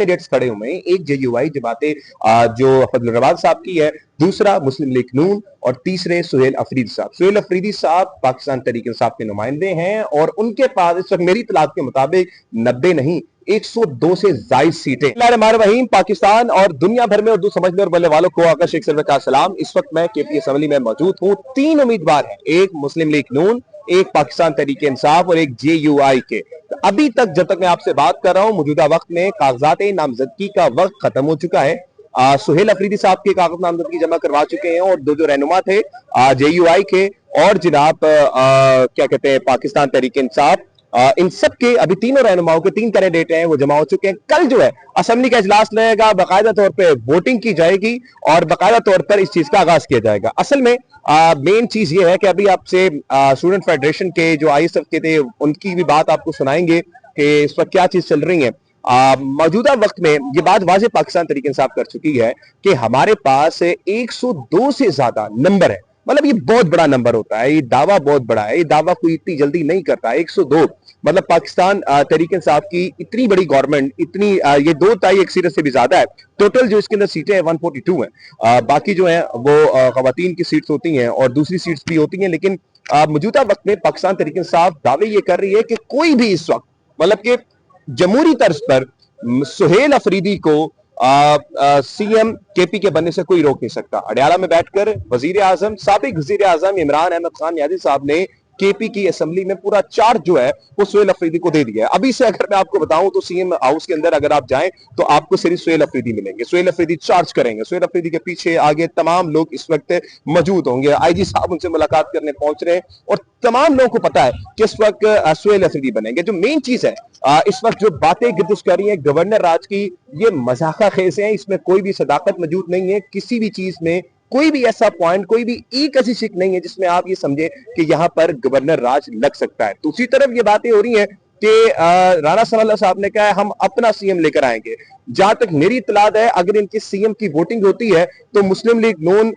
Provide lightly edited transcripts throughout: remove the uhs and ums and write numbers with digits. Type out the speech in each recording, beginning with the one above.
Candidates खड़े हुए हैं। एक जेयूआई जमाते जो फजल रवाद साहब की है, दूसरा मुस्लिम लीग नून और तीसरे सुहेल अफरीदी साहब। सुहेल अफरीदी साहब पाकिस्तान तहरीक इंसाफ के नुमाइंदे हैं और उनके पास इस वक्त मेरी इत्तलात के मुताबिक 90 नहीं 102 से ज्यादा सीटें। वहीम पाकिस्तान और दुनिया भर में उर्दू समझने और बोलने वालों को आका शेख सरवर का सलाम। इस वक्त मैं केपी असेंबली में मौजूद हूं। 3 उम्मीदवार हैं, एक मुस्लिम लीग नून, एक पाकिस्तान तहरीक इंसाफ और एक जेयूआई के। तो अभी तक जब तक मैं आपसे बात कर रहा हूं मौजूदा वक्त में कागजात नामजदगी का वक्त खत्म हो चुका है। सुहेल अफरीदी साहब के कागज नामजदगी जमा करवा चुके हैं और दो जो रहनुमा थे जेयूआई के और जनाब क्या कहते हैं पाकिस्तान तहरीक इंसाफ, इन सब के अभी तीनों रहनुमाओं के 3 कैंडिडेट हैं वो जमा हो चुके हैं। कल जो है असेंबली का इजलास रहेगा, बाकायदा तौर पे वोटिंग की जाएगी और बाकायदा तौर पर इस चीज का आगाज किया जाएगा। असल में मेन चीज ये है कि अभी आपसे स्टूडेंट फेडरेशन के जो आईएसएफ के थे उनकी भी बात आपको सुनाएंगे कि इस वक्त क्या चीज चल रही है। मौजूदा वक्त में ये बात वाज़े पाकिस्तान तहरीक इंसाफ कर चुकी है कि हमारे पास 102 से ज्यादा नंबर है। मतलब ये बहुत बड़ा नंबर होता है, ये दावा बहुत बड़ा है, ये दावा कोई इतनी जल्दी नहीं करता। 102 मतलब पाकिस्तान तहरीक इंसाफ की इतनी बड़ी गवर्नमेंट, इतनी ये 2 ताई 1 सीट से भी ज्यादा है। टोटल जो इसके अंदर सीटें हैं 142 हैं। बाकी जो है वो खवातीन की सीट्स होती हैं और दूसरी सीट्स भी होती हैं। लेकिन मौजूदा वक्त में पाकिस्तान तहरीक इंसाफ दावे ये कर रही है कि कोई भी इस वक्त मतलब कि जमहूरी तर्ज पर सुहेल अफरीदी को सीएम केपी के बनने से कोई रोक नहीं सकता। अडयाला में बैठकर वजीर आजम साबिक वजीर आजम इमरान अहमद खान यादी साहब ने केपी की असेंबली में पूरा चार्ज जो है वो सुहेल अफरीदी को दे दिया है। अभी से अगर मैं आपको बताऊं तो सीएम हाउस के अंदर अगर आप जाएं तो आपको सिर्फ सुहेल अफरीदी मिलेंगे। सुहेल अफरीदी चार्ज करेंगे। सुहेल अफरीदी के पीछे आगे तमाम लोग इस वक्त मौजूद होंगे। आईजी साहब उनसे मुलाकात करने पहुंच रहे हैं और तमाम लोगों को पता है कि इस वक्त सुहेल अफरीदी बनेंगे। जो मेन चीज है इस वक्त जो बातें गिरदिश कर रही है गवर्नर राज की, ये मजाका खेज है, इसमें कोई भी सदाकत मौजूद नहीं है। किसी भी चीज में कोई भी ऐसा पॉइंट, कोई भी एक ऐसी शिक नहीं है जिसमें आप ये समझे कि यहां पर गवर्नर राज लग सकता है। दूसरी तरफ ये बातें हो रही हैं कि राणा सनाउल्लाह साहब ने कहा हम अपना सीएम लेकर आएंगे। जहां तक मेरी इत्तलात है अगर इनकी सीएम की वोटिंग होती है तो मुस्लिम लीग नून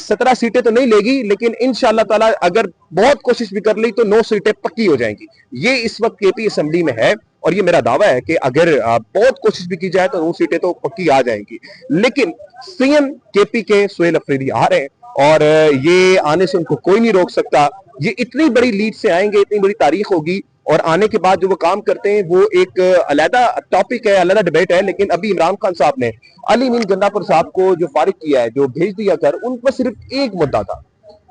17 सीटें तो नहीं लेगी, लेकिन इंशाअल्लाह ताला अगर बहुत कोशिश भी कर ली तो 9 सीटें पक्की हो जाएंगी। ये इस वक्त केपी असेंबली में है और ये मेरा दावा है कि अगर बहुत कोशिश भी की जाए तो 9 सीटें तो पक्की आ जाएंगी। लेकिन सीएम केपी के सुहेल अफरीदी आ रहे हैं और ये आने से उनको कोई नहीं रोक सकता। ये इतनी बड़ी लीड से आएंगे, इतनी बड़ी तारीख होगी और आने के बाद जो वो काम करते हैं वो एक अलग टॉपिक है, अलग डिबेट है। लेकिन अभी इमरान खान साहब ने अली मीन गंडापुर साहब को जो फारिग किया है, जो भेज दिया कर, उन पर सिर्फ एक मुद्दा था,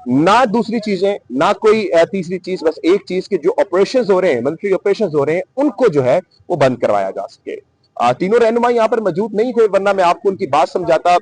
ना दूसरी चीजें ना कोई तीसरी चीज, बस एक चीज कि जो ऑपरेशंस हो रहे हैं, मिलिट्री ऑपरेशंस हो रहे हैं, उनको जो है वो बंद करवाया जा सके। तीनों रहनुमा यहाँ पर मौजूद नहीं थे, वरना मैं आपको उनकी बात समझाता,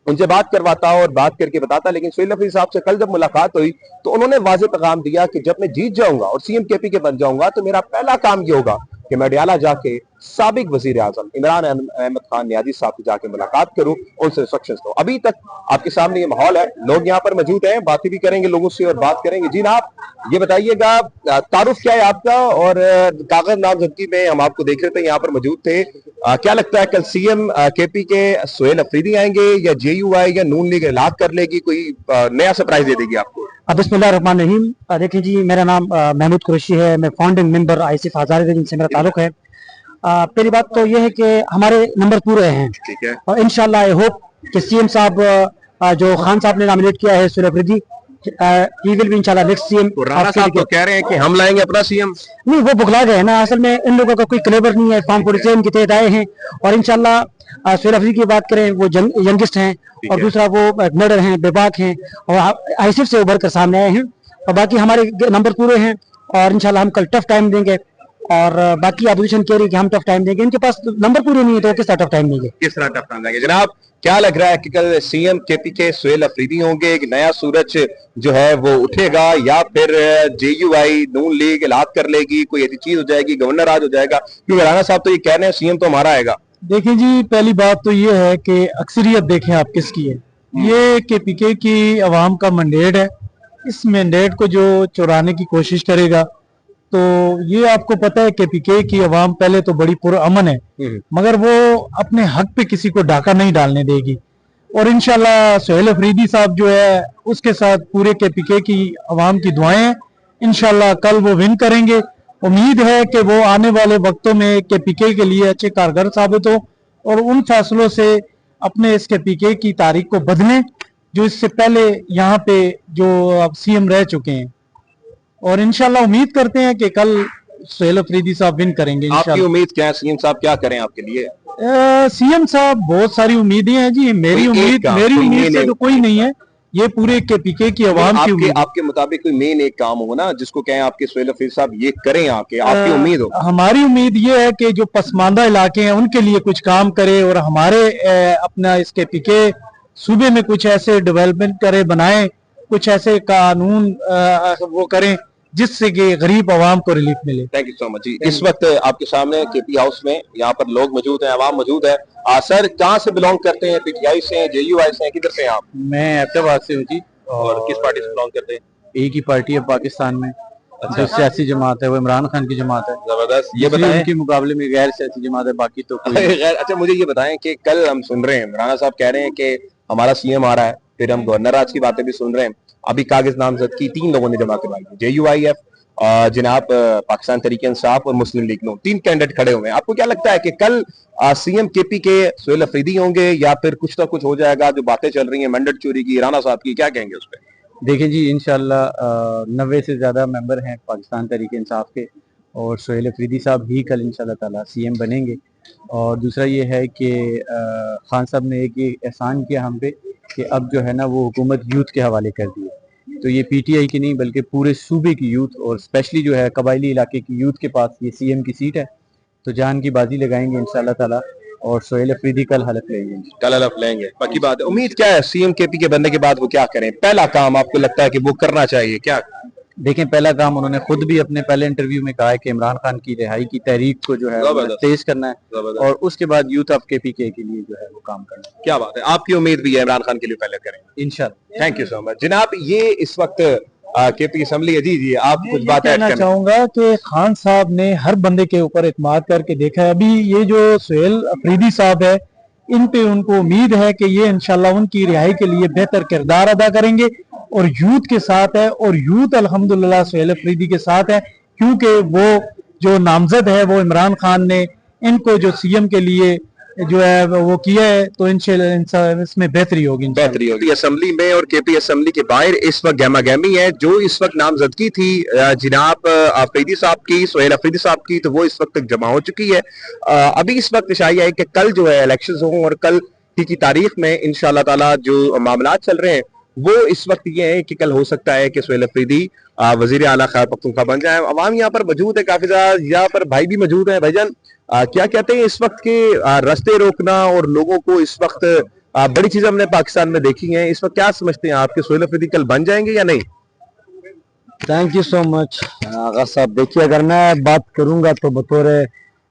उनसे बात करवाता और बात करके बताता। लेकिन सुहेल अफरीदी साहब से कल जब मुलाकात हुई तो उन्होंने वाज़ेह पैगाम दिया कि जब मैं जीत जाऊंगा और सीएम केपी के बन जाऊंगा तो मेरा पहला काम ये होगा कि मैं अडयाला जाके साबिक वजीर आजम इमरान अहमद खान यादी साहब से जाके मुलाकात करूं, उनसे इंस्ट्रक्शंस दो। अभी तक आपके सामने ये माहौल है, लोग यहाँ पर मौजूद हैं, बातें भी करेंगे लोगों से और बात करेंगे। जी ना, आप ये बताइएगा तारुफ क्या है आपका और कागज नामजदगी में हम आपको देख रहे थे, यहाँ पर मौजूद थे। क्या लगता है कल सीएम केपी के सुहेल अफरीदी आएंगे या जेयूआई या नून लीग इलाक कर लेगी, कोई नया सरप्राइज दे देगी आपको? बिस्मिल्लाहिर्रहमानिर्रहीम। देखिए जी, मेरा नाम महमूद कुरैशी है, मैं फाउंडिंग मेंबर आईएसएफ हजारे जिनसे मेरा ताल्लुक है। पहली बात तो ये है कि हमारे नंबर पूरे हैं, ठीक है, और इंशाल्लाह आई होप कि सीएम साहब जो खान साहब ने नॉमिनेट किया है Suhail Afridi, he will be इंशाल्लाह नेक्स्ट सीएम। राणा साहब तो कह रहे हैं कि हम लाएंगे अपना सीएम। नहीं, वो बुखला गए ना, असल में इन लोगों का कोई क्लेवर नहीं है, फॉर्म 47 के तहत आए हैं और इंशाल्लाह सुहेल अफरीदी की बात करें वो यंगेस्ट हैं और दूसरा वो मेडल हैं, बेबाक हैं और आईएसएफ से उभर कर सामने आए हैं और बाकी हमारे नंबर पूरे हैं और इंशाल्लाह हम कल टफ टाइम देंगे। और बाकी अपोजिशन कह रही है कि हम टफ टाइम देंगे, इनके पास नंबर पूरे नहीं है तो किस तरह टफ टाइम देंगे, किस तरह टफ टाइम देंगे? जनाब, क्या लग रहा है कि कल सीएम केपी के सुहेल अफरीदी होंगे, एक नया सूरज जो है वो उठेगा या फिर जेयूआई नून लीग इलाक कर लेगी, कोई ऐसी चीज हो जाएगी, गवर्नर राज हो जाएगा? क्योंकि राणा साहब तो ये कह रहे हैं सीएम तो हमारा आएगा। देखिए जी, पहली बात तो ये है कि अक्सरियत देखें आप किसकी है। ये केपीके की अवाम का मैंडेट है, इस मैंडेट को जो चुराने की कोशिश करेगा तो ये आपको पता है केपीके की अवाम पहले तो बड़ी पुरअमन है, मगर वो अपने हक पे किसी को डाका नहीं डालने देगी। और इंशाल्लाह सुहेल अफरीदी साहब जो है उसके साथ पूरे केपीके की अवाम की दुआएं हैं, इंशाल्लाह कल वो विन करेंगे। उम्मीद है कि वो आने वाले वक्तों में केपीके के लिए अच्छे कारगर साबित हो और उन फैसलों से अपने इसके पीके की तारीख को बदलें जो इससे पहले यहाँ पे जो अब सीएम रह चुके हैं। और इंशाल्लाह उम्मीद करते हैं कि कल सुहेल अफरीदी साहब विन करेंगे। आपकी उम्मीद क्या है, सीएम साहब क्या करें आपके लिए? सीएम साहब बहुत सारी उम्मीदें हैं जी। मेरी उम्मीद से तो कोई नहीं है, ये पूरे के पीके की आवाम की उम्मीद। आपके मुताबिक कोई मेन एक काम हो ना जिसको कहें आपके सुहेल अफरीदी साहब ये करें आके, आपकी उम्मीद हो? हमारी उम्मीद ये है कि जो पसमानदा इलाके हैं उनके लिए कुछ काम करे और हमारे अपना इसके पीके सूबे में कुछ ऐसे डेवलपमेंट करे, बनाए, कुछ ऐसे कानून वो करें जिससे कि गरीब आवाम को रिलीफ मिले। थैंक यू सो मच जी। इस वक्त आपके सामने केपी हाउस में यहाँ पर लोग मौजूद हैं, आवाम मौजूद है। सर कहाँ से बिलोंग करते हैं? पीटीआई से हैं, जेयूआई से हैं, किधर से हैं आप? मैं हैदराबाद से हूँ जी। और किस पार्टी से बिलोंग करते हैं? एक ही पार्टी है पाकिस्तान में, जो सियासी जमात है वो इमरान खान की जमात है। जबरदस्त। ये बताएं उनके मुकाबले में गैर सियासी जमात है, बाकी तो कोई गैर। अच्छा मुझे ये बताएं कि कल हम सुन रहे हैं राणा साहब कह रहे हैं कि हमारा सीएम आ रहा है, फिर हम गवर्नर राज की बातें भी सुन रहे हैं। अभी कागज नामजद की 3 लोगों ने जमा करवाई, जेयूआईएफ, जनाब पाकिस्तान तहरीक इंसाफ और मुस्लिम लीग नून, 3 कैंडिडेट खड़े हुए हैं। आपको क्या लगता है कि कल सीएम केपी के सुहेल अफरीदी होंगे या फिर कुछ ना कुछ हो जाएगा? जो बातें चल रही हैं मैंडेट चोरी की, राणा साहब की, क्या कहेंगे उस पर? देखिए जी, इंशाल्लाह 90 से ज्यादा मेंबर हैं पाकिस्तान तहरीक इंसाफ के और सुहेल अफरीदी साहब ही कल इंशाल्लाह ताला सीएम बनेंगे। और दूसरा ये है कि खान साहब ने एक ये एहसान किया हम पे कि अब जो है ना वो हुकूमत यूथ के हवाले कर दी है। तो ये पीटीआई की नहीं बल्कि पूरे सूबे की यूथ और स्पेशली जो है कबायली इलाके की यूथ के पास ये सीएम की सीट है। तो जान की बाजी लगाएंगे इंशाल्लाह ताला और सुहेल अफरीदी कल हलफ लेंगे। कल हलफ लेंगे, पक्की बात है। उम्मीद क्या है सीएम केपी के बनने के बाद वो क्या करें? पहला काम आपको लगता है कि वो करना चाहिए क्या? देखें, पहला काम उन्होंने खुद भी अपने पहले इंटरव्यू में कहा है कि इमरान खान की रिहाई की तहरीक को जो है तेज करना है और उसके बाद यूथ ऑफ केपीके के लिए जो है वो काम करना है। क्या बात है, आपकी उम्मीद भी है इमरान खान के लिए पहले करें इंशाल्लाह। थैंक यू सो मच जनाब। ये इस वक्त केपी असम्बली है जी। आप कुछ बात कहना चाहूंगा कि खान साहब ने हर बंदे के ऊपर इत्मीनान करके देखा है। अभी ये जो सुहेल अफरीदी साहब है इन पे उनको उम्मीद है कि ये इंशाल्लाह उनकी रिहाई के लिए बेहतर किरदार अदा करेंगे और यूथ के साथ है और यूथ अल्हम्दुलिल्लाह सुहेल अफरीदी के साथ है, क्योंकि वो जो नामजद है वो इमरान खान ने इनको जो सीएम के लिए जो है वो किया है, तो इंशाल्लाह इसमें बेहतरी होगी। असम्बली में और केपी असम्बली के बाहर इस वक्त गहमा गहमी है। जो इस वक्त नामजदगी थी जनाब अफरीदी साहब की, सुहेल अफरीदी साहब की, तो वो इस वक्त तक जमा हो चुकी है। अभी इस वक्त शायद है कि कल जो है इलेक्शन हों और कल की तारीख में इंशाल्लाह ताला जो मामला चल रहे हैं वो इस वक्त ये है कि कल हो सकता है कि सुहेल अफरीदी वजीर आला खैबर पख्तूनख्वा बन जाए। अवाम यहाँ पर मौजूद है, काफी ज्यादा यहाँ पर भाई भी मौजूद है। भाईजान क्या कहते हैं इस वक्त के रास्ते रोकना और लोगों को इस वक्त बड़ी चीजें हमने पाकिस्तान में देखी हैं, इस वक्त क्या समझते हैं आपके सुहेल अफरीदी कल बन जाएंगे या नहीं? थैंक यू सो मच आगा साहब। देखिए, अगर मैं बात करूंगा तो बतौर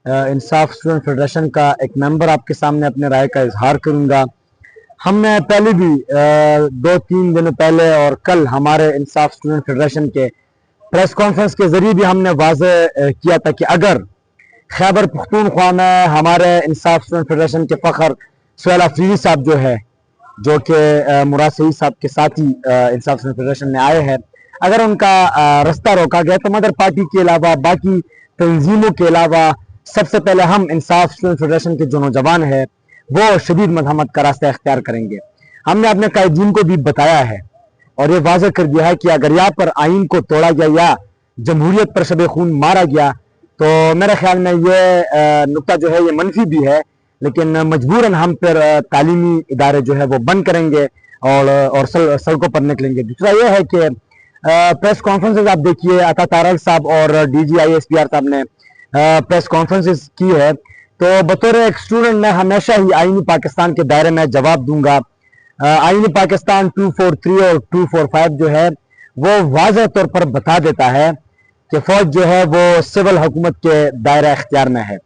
इंसाफ स्टूडेंट फेडरेशन का एक मेंबर आपके सामने अपने राय का इजहार करूंगा। हमने पहले भी 2-3 दिनों पहले और कल हमारे इंसाफ स्टूडेंट फेडरेशन के प्रेस कॉन्फ्रेंस के जरिए भी हमने वाज़ेह किया था कि अगर खैबर पख्तूनख्वा में हमारे इंसाफ स्टूडेंट फेडरेशन के फखर सुहेल अफरीदी साहब जो है, जो कि मुराद सईद साहब के साथ ही इंसाफ स्टूडेंट फेडरेशन में आए हैं, अगर उनका रास्ता रोका गया तो मदर पार्टी के अलावा बाकी तंजीमों के अलावा सबसे पहले हम इंसाफ स्टूडेंट फेडरेशन के जो नौजवान है वो शदीद मज़ाहमत का रास्ता इख्तियार करेंगे। हमने अपने कायदीन को भी बताया है और ये वाज़ेह कर दिया है कि अगर यहाँ पर आइन को तोड़ा गया या जमहूरियत पर शब खून मारा गया तो मेरे ख्याल में ये नुक्ता जो है ये मनफी भी है, लेकिन मजबूरन हम फिर तालीमी इदारे जो है वो बंद करेंगे और सड़कों पर निकलेंगे। दूसरा ये है कि प्रेस कॉन्फ्रेंसेज आप देखिए, अता तारल साहब और DGISPR साहब ने प्रेस कॉन्फ्रेंसेज की है, तो बतौर एक स्टूडेंट मैं हमेशा ही आईनी पाकिस्तान के दायरे में जवाब दूंगा। आईनी पाकिस्तान 243 और 245 जो है वो वाज़ेह तौर पर बता देता है कि फौज जो है वो सिविल हुकूमत के दायरा इख्तियार में है।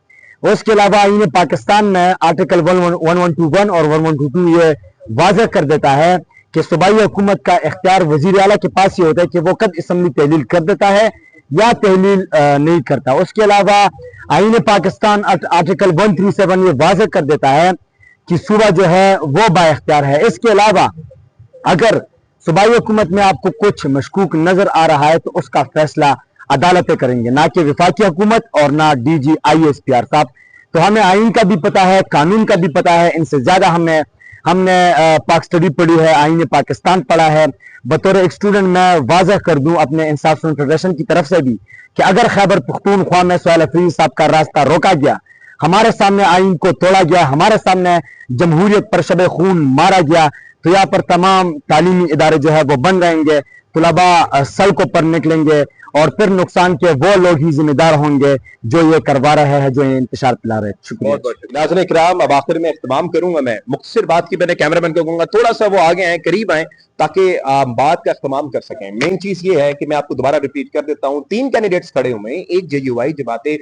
उसके अलावा आईन पाकिस्तान में आर्टिकल 1121 और 1122 ये वाज़ेह कर देता है कि सूबाई हुकूमत का इख्तियार वजीर आला के पास ही होता है कि वो कब असम्बली तहलील कर देता है या तहलील नहीं करता। उसके अलावा आईन पाकिस्तान आर्टिकल 137 ये वाज़ेह कर देता है कि सूबा जो है वो बाइख्तियार है। इसके अलावा अगर सूबाई हुकूमत में आपको कुछ मशकूक नजर आ रहा है तो उसका फैसला अदालतें करेंगे, ना कि वफाकी हुकूमत और ना DGISPR साहब। तो हमें आइन का भी पता है, कानून का भी पता है। इनसे ज्यादा हमने पाक स्टडी पढ़ी है, आइन पाकिस्तान पढ़ा है। बतौर एक स्टूडेंट मैं वाजह कर दूं अपने इंसाफ स्टूडेंट फेडरेशन की तरफ से भी कि अगर खैबर पख्तूनख्वा में सुहेल अफरीदी साहब का रास्ता रोका गया, हमारे सामने आइन को तोड़ा गया, हमारे सामने जमहूरियत पर शब खून मारा गया, तो यहाँ पर तमाम तालीमी इदारे जो है वो बंद रहेंगे, तुलबा सड़कों पर निकलेंगे और फिर नुकसान के वो लोग ही जिम्मेदार होंगे जो ये करवा रहे हैं, जो ये इंतशार फैला रहे हैं। शुक्रिया। बहुत बहुत शुक्रिया। नाज़रीन इकराम, अब आखिर में इख्तिताम करूंगा मैं मुख्तसर बात की। मैंने कैमरामैन को कहूंगा थोड़ा सा वो आगे आए, करीब आए, ताकि बात का इख्तिताम कर सकें। मेन चीज ये है कि मैं आपको दोबारा रिपीट कर देता हूं, 3 कैंडिडेट्स खड़े हुए हैं। एक JUI जमाते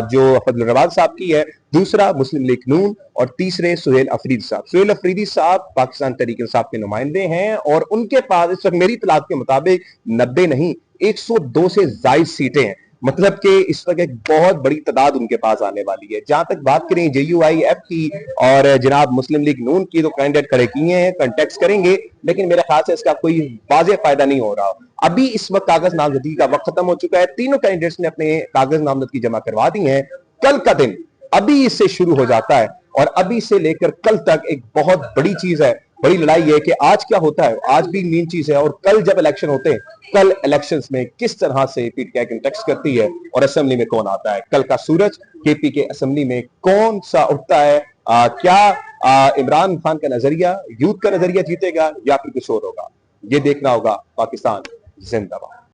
जो फजल रवाद साहब की है, दूसरा मुस्लिम लीग नून और तीसरे सुहेल अफरीदी साहब। सुहेल अफरीदी साहब पाकिस्तान तहरीक इंसाफ के नुमाइंदे हैं और उनके पास इस वक्त मेरी इत्तलात के मुताबिक 90 नहीं 102 से ज्यादा सीटें हैं। मतलब कि इस वक्त एक बहुत बड़ी तादाद उनके पास आने वाली है। जहां तक बात करें JUIF की और जनाब मुस्लिम लीग नून की, तो कैंडिडेट खड़े किए हैं, कंटेक्ट करेंगे, लेकिन मेरे ख्याल से इसका कोई वाज़ेह फायदा नहीं हो रहा। अभी इस वक्त कागज नामजदगी का वक्त खत्म हो चुका है। तीनों कैंडिडेट्स ने अपने कागज नामजदगी जमा करवा दी है। कल का दिन अभी इससे शुरू हो जाता है और अभी से लेकर कल तक एक बहुत बड़ी चीज है, बड़ी लड़ाई है कि आज क्या होता है। आज भी मेन चीज है, और कल जब इलेक्शन होते हैं, कल इलेक्शंस में किस तरह से पीटीआई कंटेक्ट करती है और असेंबली में कौन आता है। कल का सूरज केपी के असेंबली में कौन सा उठता है। क्या इमरान खान का नजरिया, यूथ का नजरिया जीतेगा या फिर कुछ और होगा, ये देखना होगा। पाकिस्तान जिंदाबाद।